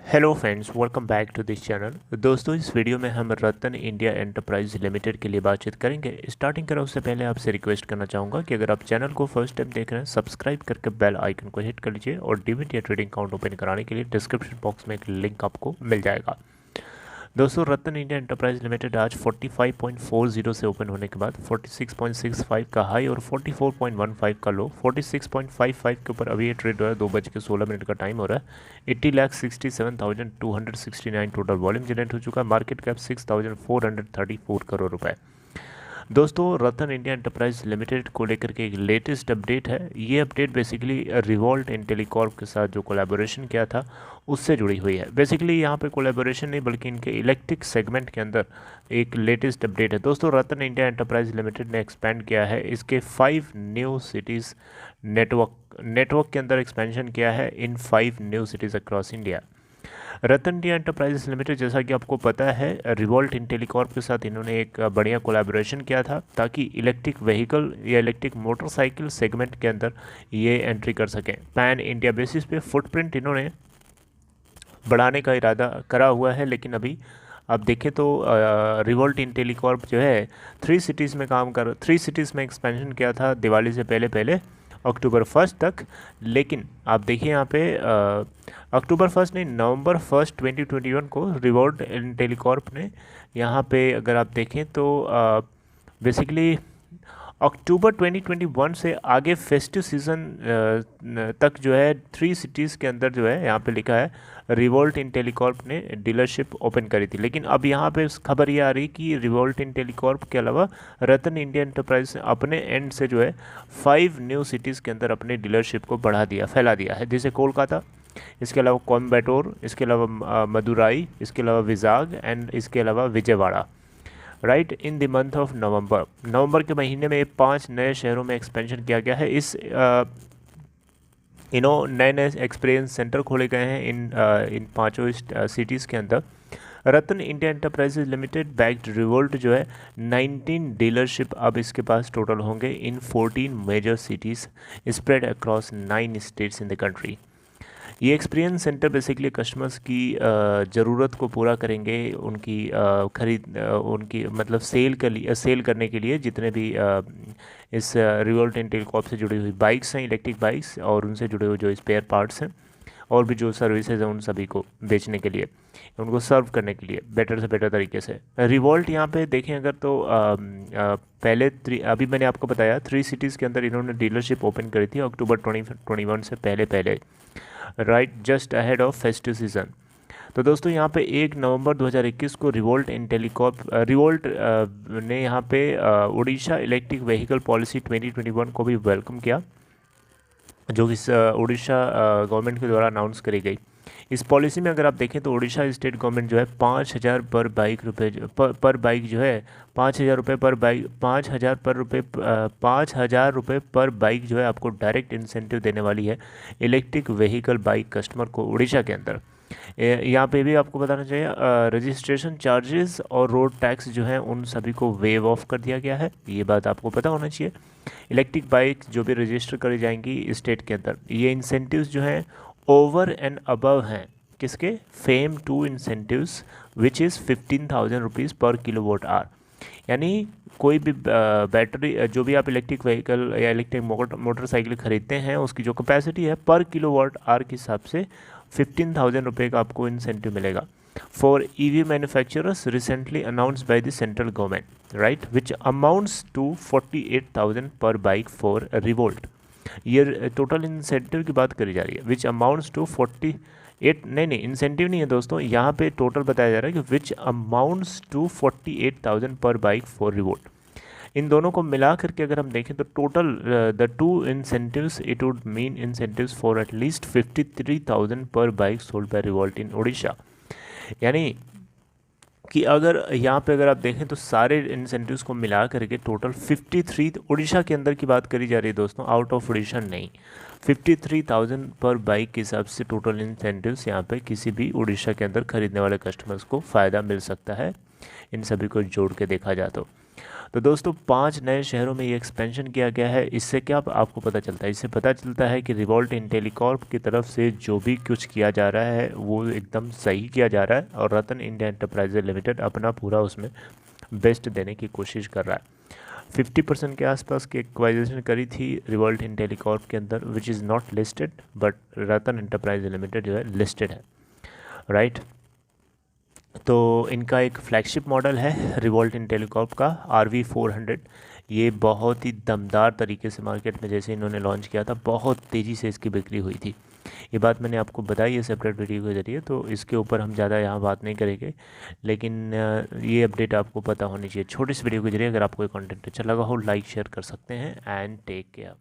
Hello friends, welcome back to this channel. दोस्तों, इस video में हम रतन इंडिया एंटरप्राइज लिमिटेड के लिए बातचीत करेंगे। स्टार्टिंग करें उससे पहले आपसे रिक्वेस्ट करना चाहूँगा कि अगर आप चैनल को फर्स्ट टाइम देख रहे हैं, सब्सक्राइब करके बेल आइकन को हिट कर लीजिए और डीमैट या ट्रेडिंग अकाउंट ओपन कराने के लिए डिस्क्रिप्शन बॉक्स में एक लिंक आपको मिल जाएगा। दोस्तों, रतन इंडिया एंटरप्राइज लिमिटेड आज 45.40 से ओपन होने के बाद 46.65 का हाई और 44.15 का लो, 46.55 के ऊपर अभी ये ट्रेड हो रहा है। 2:16 का टाइम हो रहा है। 80,67,269 टोटल वॉल्यूम जनरेट हो चुका है। मार्केट कैप 6,434 करोड़ रुपए। दोस्तों, रतन इंडिया एंटरप्राइज लिमिटेड को लेकर के एक लेटेस्ट अपडेट है। ये अपडेट बेसिकली रिवॉल्ट इंटेलीकॉर्प के साथ जो कोलैबोरेशन किया था उससे जुड़ी हुई है। बेसिकली यहाँ पे कोलैबोरेशन नहीं बल्कि इनके इलेक्ट्रिक सेगमेंट के अंदर एक लेटेस्ट अपडेट है। दोस्तों, रतन इंडिया एंटरप्राइज लिमिटेड ने एक्सपेंड किया है इसके 5 न्यू सिटीज़ नेटवर्क के अंदर एक्सपेंशन किया है इन 5 न्यू सिटीज़ अक्रॉस इंडिया। रतन इंडिया एंटरप्राइजेस लिमिटेड, जैसा कि आपको पता है, रिवॉल्ट इंटेलीकॉर्प के साथ इन्होंने एक बढ़िया कोलैबोरेशन किया था ताकि इलेक्ट्रिक व्हीकल या इलेक्ट्रिक मोटरसाइकिल सेगमेंट के अंदर ये एंट्री कर सकें। पैन इंडिया बेसिस पे फुटप्रिंट इन्होंने बढ़ाने का इरादा करा हुआ है, लेकिन अभी आप देखें तो रिवॉल्ट इंटेलीकॉर्प जो है 3 सिटीज़ में एक्सपेंशन किया था दिवाली से पहले पहले अक्टूबर 1 तक। लेकिन आप देखिए यहाँ पे अक्टूबर 1 नहीं, नवंबर 1 2021 को रिवॉल्ट इंटेलीकॉर्प ने यहाँ पे अगर आप देखें तो बेसिकली अक्टूबर 2021 से आगे फेस्टिव सीज़न तक जो है 3 सिटीज़ के अंदर जो है यहाँ पे लिखा है रिवॉल्ट इंटेलीकॉर्प ने डीलरशिप ओपन करी थी। लेकिन अब यहाँ पे खबर ये आ रही कि रिवॉल्ट इंटेलीकॉर्प के अलावा रतन इंडिया एंटरप्राइज ने अपने एंड से जो है 5 न्यू सिटीज़ के अंदर अपने डीलरशिप को फैला दिया है, जैसे कोलकाता, इसके अलावा कोयम्बटूर, इसके अलावा मदुराई, इसके अलावा विजाग एंड इसके अलावा Vijayawada. Right, in the month of November के महीने में 5 नए शहरों में एक्सपेंशन किया गया है। इस नए नए एक्सपीरियंस सेंटर खोले गए हैं इन पांचों सिटीज़ के अंदर। Ratan India Enterprises Limited backed Revolt जो है 19 डीलरशिप अब इसके पास टोटल होंगे in 14 major cities spread across 9 states in the country. ये एक्सपीरियंस सेंटर बेसिकली कस्टमर्स की ज़रूरत को पूरा करेंगे, उनकी मतलब सेल करने के लिए जितने भी इस रिवॉल्ट इंटेलीकॉर्प से जुड़ी हुई बाइक्स हैं, इलेक्ट्रिक बाइक्स, और उनसे जुड़े हुए जो स्पेयर पार्ट्स हैं और भी जो सर्विसेज हैं, उन सभी को बेचने के लिए, उनको सर्व करने के लिए बेटर से बेटर तरीके से। रिवॉल्ट यहाँ पे देखें अगर तो पहले अभी मैंने आपको बताया 3 सिटीज़ के अंदर इन्होंने डीलरशिप ओपन करी थी अक्टूबर 2021 से पहले right, just ahead of festive season. तो दोस्तों, यहाँ पे 1 नवंबर 2021 को रिवॉल्ट ने यहाँ पे उड़ीसा इलेक्ट्रिक व्हीकल पॉलिसी 2021 को भी वेलकम किया, जो कि उड़ीसा गवर्नमेंट के द्वारा अनाउंस करी गई। इस पॉलिसी में अगर आप देखें तो उड़ीसा स्टेट गवर्नमेंट जो है 5,000 पर बाइक जो है 5,000 रुपये पर बाइक 5,000 रुपये पर बाइक जो है आपको डायरेक्ट इंसेंटिव देने वाली है इलेक्ट्रिक व्हीकल बाइक कस्टमर को उड़ीसा के अंदर। यहाँ पे भी आपको बताना चाहिए रजिस्ट्रेशन चार्जेस और रोड टैक्स जो हैं उन सभी को वेव ऑफ कर दिया गया है, ये बात आपको पता होना चाहिए। इलेक्ट्रिक बाइक जो भी रजिस्टर करी जाएंगी स्टेट के अंदर, ये इंसेंटिव्स जो हैं ओवर एंड अबव हैं किसके, fame 2 incentives which is 15,000 rupees पर किलोवाट आवर। यानी कोई भी बैटरी जो भी आप इलेक्ट्रिक व्हीकल या इलेक्ट्रिक मोटरसाइकिल खरीदते हैं उसकी जो कैपेसिटी है पर किलोवाट आवर के हिसाब से 15,000 रुपये का आपको इंसेंटिव मिलेगा for EV manufacturers recently announced by the central government, right, which amounts to 48,000 पर बाइक फॉर रिवोल्ट। ये टोटल इंसेंटिव की बात करी जा रही है, विच अमाउंट्स टू 48 नहीं इंसेंटिव नहीं है दोस्तों, यहाँ पे टोटल बताया जा रहा है कि विच अमाउंट्स टू 48,000 पर बाइक फॉर रिवोल्ट। इन दोनों को मिला करके अगर हम देखें तो total the 2 incentives it would mean incentives for at least 53,000 पर bike sold by revolt in Orissa. यानी कि अगर यहाँ पे अगर आप देखें तो सारे इंसेंटिव्स को मिला करके टोटल 53 उड़ीसा के अंदर की बात करी जा रही है दोस्तों, आउट ऑफ उड़ीसा नहीं, 53,000 पर बाइक के हिसाब से टोटल इंसेंटिव्स यहाँ पे किसी भी उड़ीसा के अंदर खरीदने वाले कस्टमर्स को फ़ायदा मिल सकता है इन सभी को जोड़ के देखा जाए तो। तो दोस्तों 5 नए शहरों में ये एक्सपेंशन किया गया है। इससे क्या आपको पता चलता है? इससे पता चलता है कि रिवोल्ट इंटेलीकॉर्प की तरफ से जो भी कुछ किया जा रहा है वो एकदम सही किया जा रहा है और रतन इंडिया एंटरप्राइजेज लिमिटेड अपना पूरा उसमें बेस्ट देने की कोशिश कर रहा है। 50% के आसपास की एक्वाइजेशन करी थी रिवोल्ट इंटेलीकॉर्प के अंदर, which is not listed, but Ratan enterprise limited जो है लिस्टेड है, राइट। तो इनका एक फ्लैगशिप मॉडल है रिवोल्ट इंटेलीकॉर्प का RV400। ये बहुत ही दमदार तरीके से मार्केट में जैसे इन्होंने लॉन्च किया था बहुत तेज़ी से इसकी बिक्री हुई थी। ये बात मैंने आपको बताई है सेपरेट वीडियो के ज़रिए, तो इसके ऊपर हम ज़्यादा यहाँ बात नहीं करेंगे, लेकिन ये अपडेट आपको पता होनी चाहिए। छोटी सी वीडियो के जरिए अगर आपको ये कंटेंट अच्छा लगा हो लाइक शेयर कर सकते हैं एंड टेक केयर।